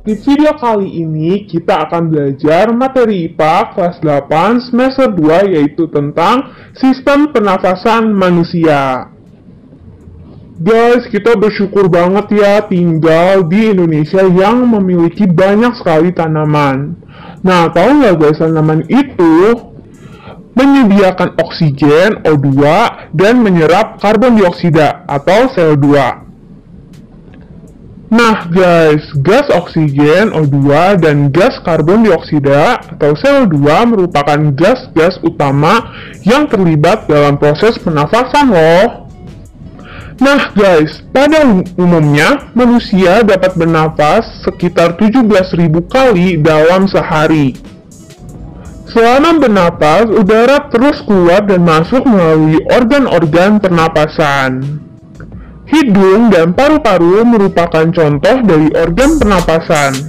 Di video kali ini kita akan belajar materi IPA kelas 8 semester 2 yaitu tentang sistem pernafasan manusia. Guys, kita bersyukur banget ya tinggal di Indonesia yang memiliki banyak sekali tanaman. Nah, tahu nggak guys, tanaman itu menyediakan oksigen O2 dan menyerap karbon dioksida atau CO2. Nah guys, gas oksigen O2 dan gas karbon dioksida atau CO2 merupakan gas-gas utama yang terlibat dalam proses pernafasan loh. Nah guys, pada umumnya manusia dapat bernafas sekitar 17.000 kali dalam sehari. Selama bernapas, udara terus keluar dan masuk melalui organ-organ pernapasan. Hidung dan paru-paru merupakan contoh dari organ pernapasan.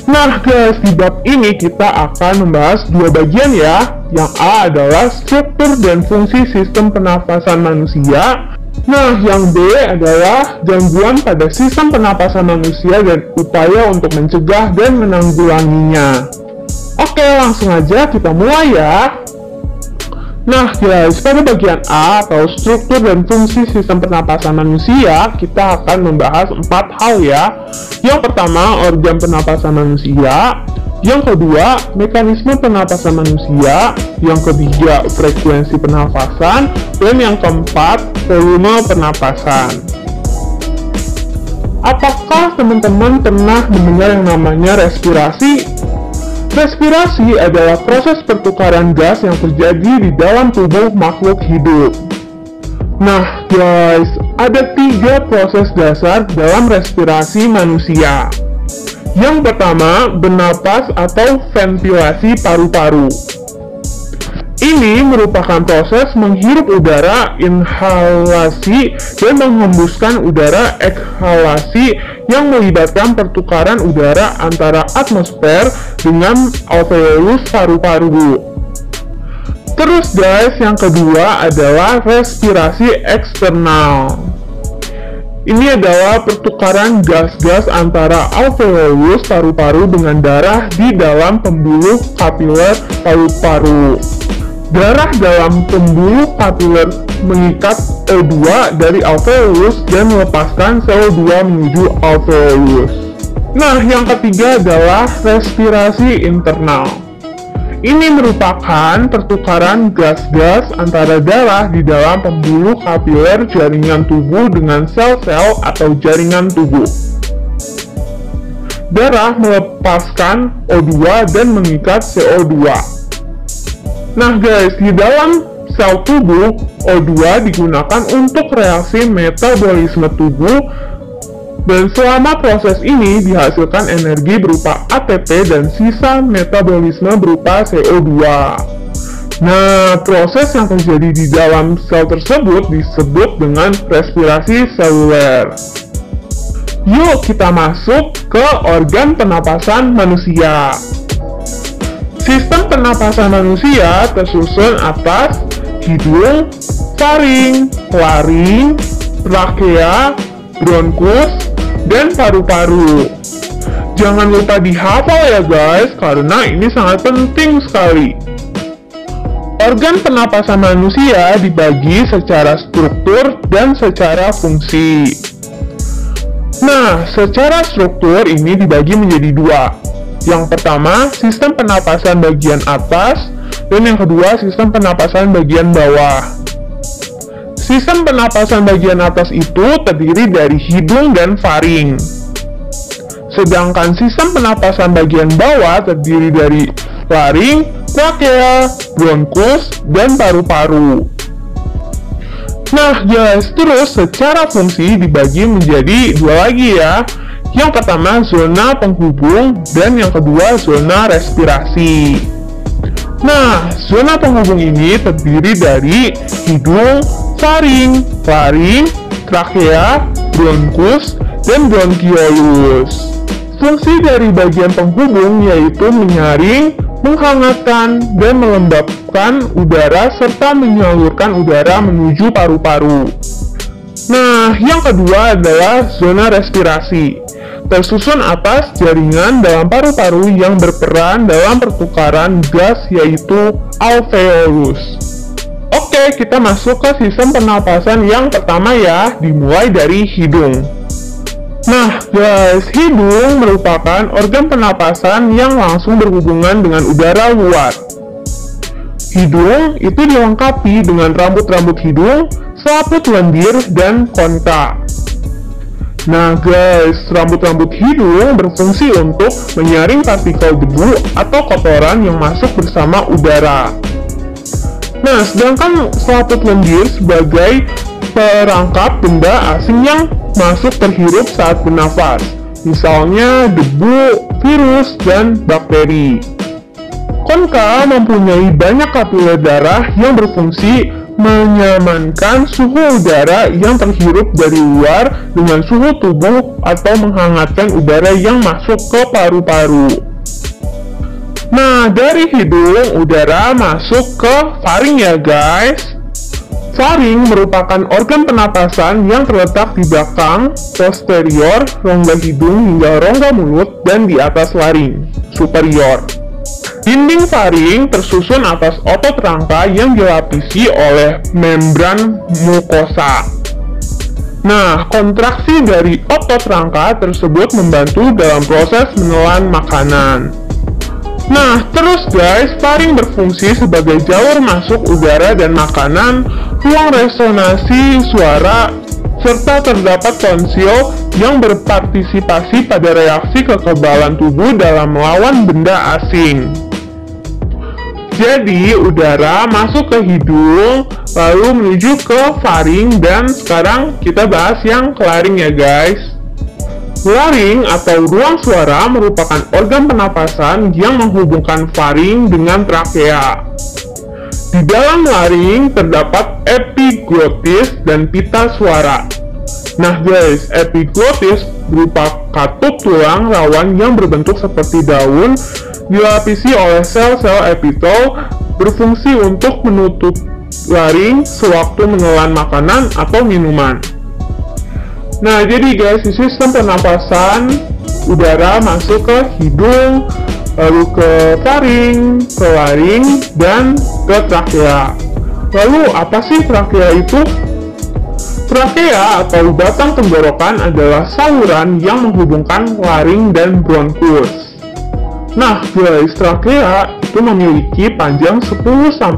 Nah guys, di bab ini kita akan membahas dua bagian ya. Yang A adalah struktur dan fungsi sistem pernapasan manusia. Nah, yang B adalah gangguan pada sistem pernapasan manusia dan upaya untuk mencegah dan menanggulanginya. Oke, langsung aja kita mulai ya. Nah guys, pada bagian A atau struktur dan fungsi sistem pernapasan manusia, kita akan membahas 4 hal ya. Yang pertama, organ pernapasan manusia. Yang kedua, mekanisme pernapasan manusia. Yang ketiga, frekuensi pernapasan. Dan yang keempat, volume pernapasan. Apakah teman-teman pernah mendengar yang namanya respirasi? Respirasi adalah proses pertukaran gas yang terjadi di dalam tubuh makhluk hidup. Nah guys, ada 3 proses dasar dalam respirasi manusia. Yang pertama, bernapas atau ventilasi paru-paru. Ini merupakan proses menghirup udara inhalasi dan menghembuskan udara ekshalasi yang melibatkan pertukaran udara antara atmosfer dengan alveolus paru-paru. Terus guys, yang kedua adalah respirasi eksternal. Ini adalah pertukaran gas-gas antara alveolus paru-paru dengan darah di dalam pembuluh kapiler paru-paru. Darah dalam pembuluh kapiler mengikat O2 dari alveolus dan melepaskan CO2 menuju alveolus. Nah, yang ketiga adalah respirasi internal. Ini merupakan pertukaran gas-gas antara darah di dalam pembuluh kapiler jaringan tubuh dengan sel-sel atau jaringan tubuh. Darah melepaskan O2 dan mengikat CO2. Nah guys, di dalam sel tubuh, O2 digunakan untuk reaksi metabolisme tubuh dan selama proses ini dihasilkan energi berupa ATP dan sisa metabolisme berupa CO2. Nah, proses yang terjadi di dalam sel tersebut disebut dengan respirasi seluler. Yuk kita masuk ke organ pernapasan manusia. Sistem pernapasan manusia tersusun atas hidung, faring, laring, trakea, bronkus, dan paru-paru. Jangan lupa dihafal ya guys, karena ini sangat penting sekali. Organ pernapasan manusia dibagi secara struktur dan secara fungsi. Nah, secara struktur ini dibagi menjadi 2. Yang pertama, sistem pernapasan bagian atas, dan yang kedua, sistem pernapasan bagian bawah. Sistem pernapasan bagian atas itu terdiri dari hidung dan faring. Sedangkan sistem pernapasan bagian bawah terdiri dari laring, trakea, bronkus, dan paru-paru. Nah guys, terus secara fungsi dibagi menjadi 2 lagi ya. Yang pertama zona penghubung dan yang kedua zona respirasi. Nah, zona penghubung ini terdiri dari hidung, faring, laring, trakea, bronkus, dan bronkiolus. Fungsi dari bagian penghubung yaitu menyaring, menghangatkan, dan melembabkan udara serta menyalurkan udara menuju paru-paru. Nah, yang kedua adalah zona respirasi. tersusun atas jaringan dalam paru-paru yang berperan dalam pertukaran gas, yaitu alveolus. Oke, kita masuk ke sistem pernapasan yang pertama ya, dimulai dari hidung. Nah guys, hidung merupakan organ pernapasan yang langsung berhubungan dengan udara luar. Hidung itu dilengkapi dengan rambut-rambut hidung, selaput lendir, dan konka. Nah guys, rambut-rambut hidung berfungsi untuk menyaring partikel debu atau kotoran yang masuk bersama udara. Nah, sedangkan selaput lendir sebagai perangkap benda asing yang masuk terhirup saat bernafas, misalnya debu, virus, dan bakteri. Konka mempunyai banyak kapiler darah yang berfungsi menyamankan suhu udara yang terhirup dari luar dengan suhu tubuh atau menghangatkan udara yang masuk ke paru-paru. Nah, dari hidung, udara masuk ke faring ya guys. Faring merupakan organ pernapasan yang terletak di belakang, posterior, rongga hidung hingga rongga mulut, dan di atas laring, superior. Dinding faring tersusun atas otot rangka yang dilapisi oleh membran mukosa. Nah, kontraksi dari otot rangka tersebut membantu dalam proses menelan makanan. Nah, terus guys, faring berfungsi sebagai jalur masuk udara dan makanan, ruang resonansi suara, serta terdapat tonsil yang berpartisipasi pada reaksi kekebalan tubuh dalam melawan benda asing. Jadi, udara masuk ke hidung, lalu menuju ke faring, dan sekarang kita bahas yang ke laring ya guys. Laring atau ruang suara merupakan organ pernapasan yang menghubungkan faring dengan trakea. Di dalam laring terdapat epiglotis dan pita suara. Nah guys, epiglotis berupa katup tulang rawan yang berbentuk seperti daun, dilapisi oleh sel-sel epitel, berfungsi untuk menutup laring sewaktu menelan makanan atau minuman. Nah, jadi guys, di sistem pernapasan, udara masuk ke hidung, lalu ke faring, ke laring, dan ke trakea. Lalu, apa sih trakea itu? Trakea atau batang tenggorokan adalah saluran yang menghubungkan laring dan bronkus. Nah guys, trakea itu memiliki panjang 10-12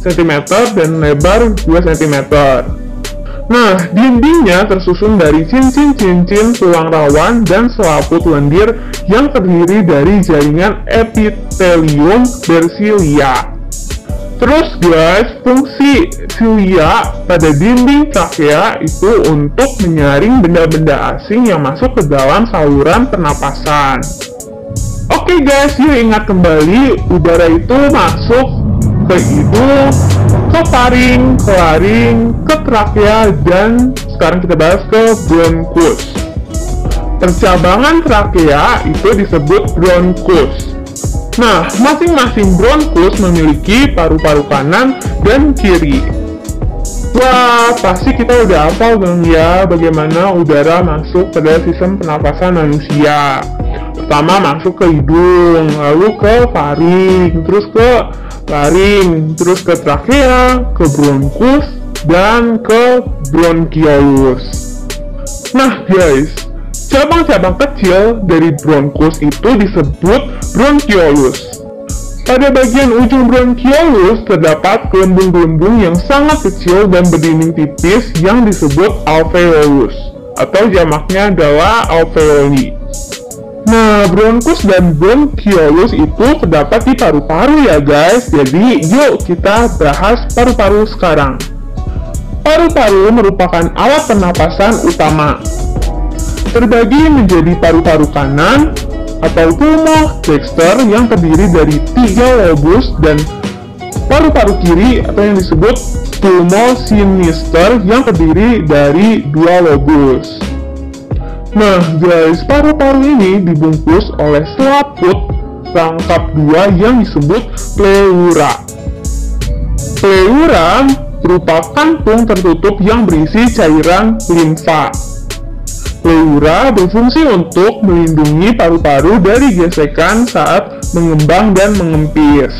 cm dan lebar 2 cm. Nah, dindingnya tersusun dari cincin-cincin tulang rawan dan selaput lendir yang terdiri dari jaringan epitelium bersilia. Terus guys, fungsi silia pada dinding trakea itu untuk menyaring benda-benda asing yang masuk ke dalam saluran pernapasan. Oke guys, yuk ingat kembali, udara itu masuk ke hidung, ke faring, ke laring, ke trakea, dan sekarang kita bahas ke bronkus. Percabangan trakea itu disebut bronkus. Nah, masing-masing bronkus memiliki paru-paru kanan dan kiri. Wah, pasti kita udah hafal dong ya bagaimana udara masuk pada sistem pernapasan manusia. Pertama masuk ke hidung, lalu ke faring, terus ke laring, terus ke trakea, ke bronkus, dan ke bronkiolus. Nah guys, cabang-cabang kecil dari bronkus itu disebut bronkiolus. Pada bagian ujung bronkiolus terdapat gelembung-gelembung yang sangat kecil dan berdinding tipis yang disebut alveolus, atau jamaknya adalah alveoli. Nah, bronkus dan bronkiolus itu terdapat di paru-paru ya guys. Jadi, yuk kita bahas paru-paru sekarang. Paru-paru merupakan alat pernapasan utama. Terbagi menjadi paru-paru kanan atau pulmo dexter yang terdiri dari 3 lobus dan paru-paru kiri atau yang disebut pulmo sinister yang terdiri dari 2 lobus. Nah guys, paru-paru ini dibungkus oleh selaput rangkap 2 yang disebut pleura. Pleura berupa kantung tertutup yang berisi cairan limfa. Pleura berfungsi untuk melindungi paru-paru dari gesekan saat mengembang dan mengempis.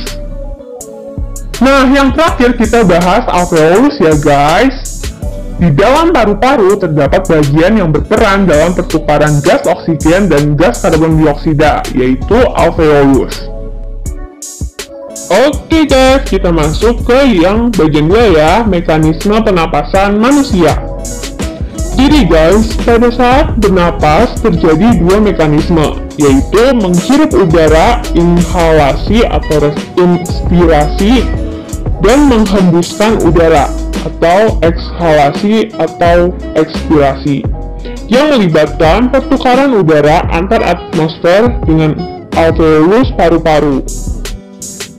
Nah, yang terakhir kita bahas alveolus ya guys. Di dalam paru-paru terdapat bagian yang berperan dalam pertukaran gas oksigen dan gas karbon dioksida, yaitu alveolus. Oke guys, kita masuk ke yang bagian 2 ya, mekanisme pernapasan manusia. Jadi guys, pada saat bernapas terjadi 2 mekanisme, yaitu menghirup udara, inhalasi atau inspirasi, dan menghembuskan udara, atau ekshalasi atau ekspirasi, yang melibatkan pertukaran udara antar atmosfer dengan alveolus paru-paru.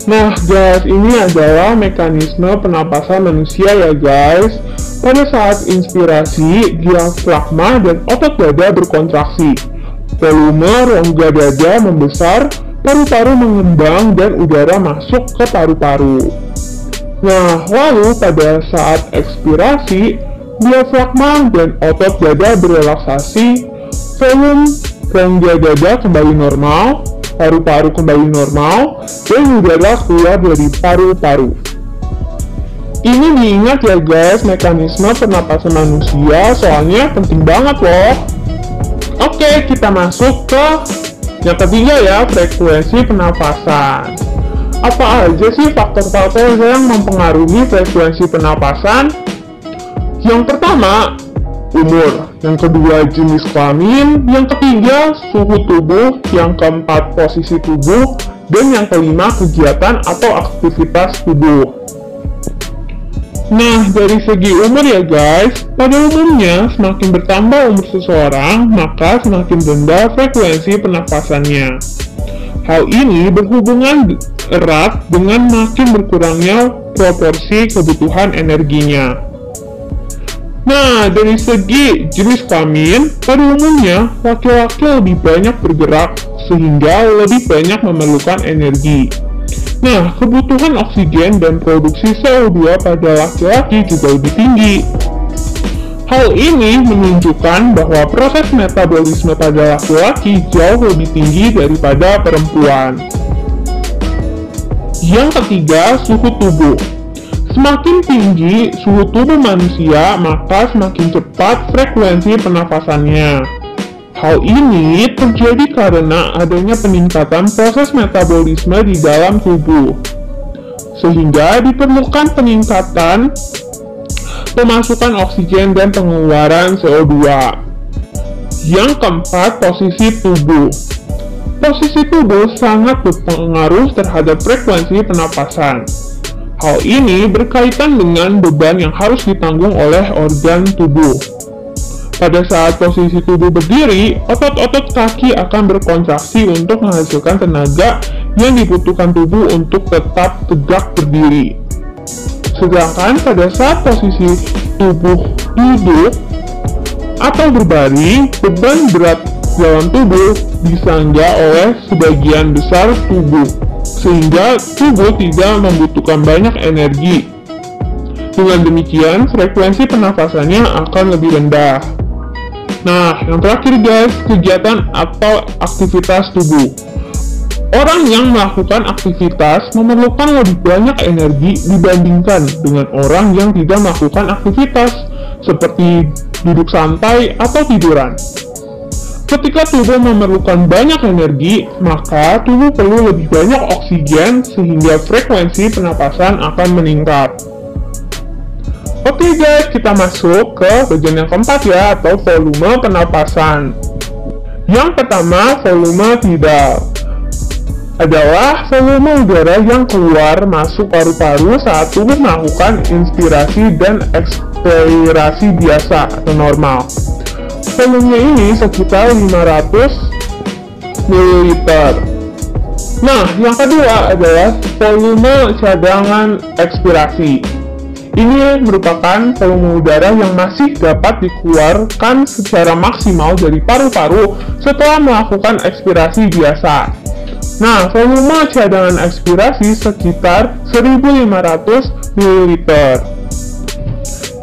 Nah guys, ini adalah mekanisme pernapasan manusia ya guys. Pada saat inspirasi, diafragma dan otot dada berkontraksi. Volume rongga dada membesar, paru-paru mengembang dan udara masuk ke paru-paru. Nah, lalu pada saat ekspirasi, diafragma dan otot dada berelaksasi, volume rongga dada kembali normal, paru-paru kembali normal, dan udara keluar dari paru-paru. Ini diingat ya guys, mekanisme pernapasan manusia, soalnya penting banget loh. Oke, kita masuk ke yang ketiga ya, frekuensi pernapasan. Apa aja sih faktor-faktor yang mempengaruhi frekuensi pernapasan? Yang pertama, umur. Yang kedua, jenis kelamin. Yang ketiga, suhu tubuh. Yang keempat, posisi tubuh. Dan yang kelima, kegiatan atau aktivitas tubuh. Nah, dari segi umur ya guys, pada umumnya semakin bertambah umur seseorang, maka semakin rendah frekuensi pernapasannya. Hal ini berhubungan erat dengan makin berkurangnya proporsi kebutuhan energinya. Nah, dari segi jenis kelamin, pada umumnya laki-laki lebih banyak bergerak sehingga lebih banyak memerlukan energi. Nah, kebutuhan oksigen dan produksi CO2 pada laki-laki juga lebih tinggi. Hal ini menunjukkan bahwa proses metabolisme pada laki-laki jauh lebih tinggi daripada perempuan. Yang ketiga, suhu tubuh. Semakin tinggi suhu tubuh manusia, maka semakin cepat frekuensi pernafasannya. Hal ini terjadi karena adanya peningkatan proses metabolisme di dalam tubuh, sehingga diperlukan peningkatan pemasukan oksigen dan pengeluaran CO2. Yang keempat, posisi tubuh. Posisi tubuh sangat berpengaruh terhadap frekuensi pernapasan. Hal ini berkaitan dengan beban yang harus ditanggung oleh organ tubuh. Pada saat posisi tubuh berdiri, otot-otot kaki akan berkontraksi untuk menghasilkan tenaga yang dibutuhkan tubuh untuk tetap tegak berdiri. Sedangkan pada saat posisi tubuh duduk atau berbaring, beban berat dalam tubuh disanggah oleh sebagian besar tubuh, sehingga tubuh tidak membutuhkan banyak energi. Dengan demikian, frekuensi pernafasannya akan lebih rendah. Nah, yang terakhir guys, kegiatan atau aktivitas tubuh. Orang yang melakukan aktivitas memerlukan lebih banyak energi dibandingkan dengan orang yang tidak melakukan aktivitas, seperti duduk santai atau tiduran. Ketika tubuh memerlukan banyak energi, maka tubuh perlu lebih banyak oksigen sehingga frekuensi pernapasan akan meningkat. Oke guys, kita masuk ke bagian yang keempat ya, atau volume pernapasan. Yang pertama, volume tidal adalah volume udara yang keluar masuk paru-paru saat tubuh melakukan inspirasi dan ekspirasi biasa atau normal. Volumenya ini sekitar 500 ml. Nah, yang kedua adalah volume cadangan ekspirasi. Ini merupakan volume udara yang masih dapat dikeluarkan secara maksimal dari paru-paru setelah melakukan ekspirasi biasa. Nah, volume cadangan ekspirasi sekitar 1500 ml.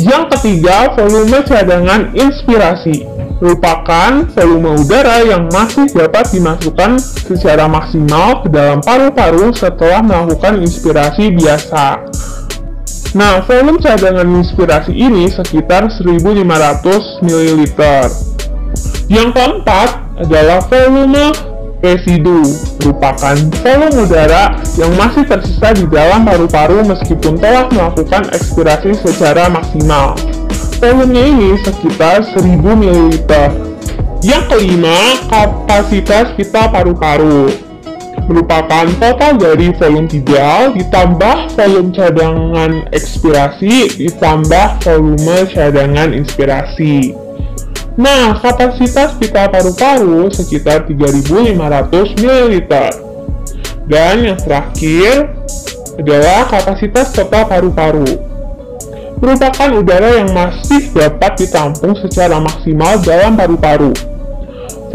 Yang ketiga, volume cadangan inspirasi. merupakan volume udara yang masih dapat dimasukkan secara maksimal ke dalam paru-paru setelah melakukan inspirasi biasa. Nah, volume cadangan inspirasi ini sekitar 1.500 ml. Yang keempat adalah volume residu, merupakan volume udara yang masih tersisa di dalam paru-paru meskipun telah melakukan ekspirasi secara maksimal. Volumenya ini sekitar 1.000 ml. Yang kelima, kapasitas vital paru-paru, merupakan total dari volume ideal ditambah volume cadangan ekspirasi ditambah volume cadangan inspirasi. Nah, kapasitas vital paru-paru sekitar 3.500 ml. Dan yang terakhir adalah kapasitas total paru-paru, merupakan udara yang masih dapat ditampung secara maksimal dalam paru-paru.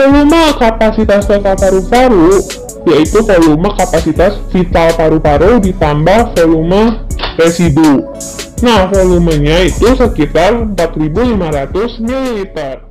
Volume kapasitas total paru-paru yaitu volume kapasitas vital paru-paru ditambah volume residu. Nah, volumenya itu sekitar 4.500 ml.